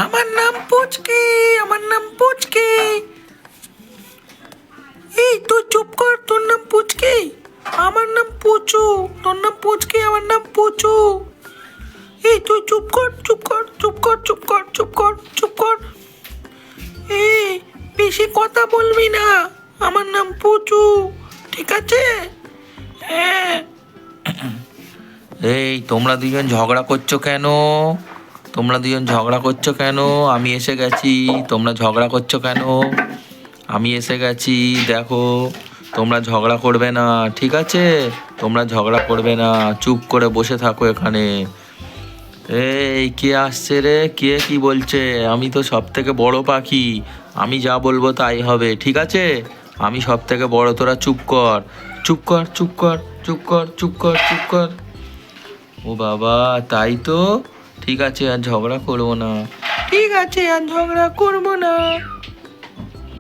আমার নাম পুচকি, আমার নাম পুচকি। এই তুই চুপ কর, তোর নাম পুচকি? আমার নাম পুচু। তোর নাম পুচকি, আমার নাম পুচু। এই তুই চুপ কর, চুপ কর, চুপ কর, চুপ কর, চুপ কর, চুপ কর। এই বেশি কথা বলবি না। আমার নাম পুচু, ঠিক আছে? হ্যাঁ। এই তোমরা দুজন ঝগড়া করছো কেন? তোমরা দুজন ঝগড়া করছো কেন? আমি এসে গেছি, তোমরা ঝগড়া করছো কেন? আমি এসে গেছি, দেখো। তোমরা ঝগড়া করবে না, ঠিক আছে? তোমরা ঝগড়া করবে না, চুপ করে বসে থাকো এখানে। এই কে আসছে রে? কে কি বলছে? আমি তো সব থেকে বড় পাখি, আমি যা বলবো তাই হবে, ঠিক আছে? আমি সব থেকে বড়, তোরা চুপ কর, চুপ কর, চুপ কর, চুপ কর, চুপ কর, চুপ কর। ও বাবা, তাই তো। ঠিক আছে, আর ঝগড়া করবো না। ঠিক আছে, আর ঝগড়া করবো না।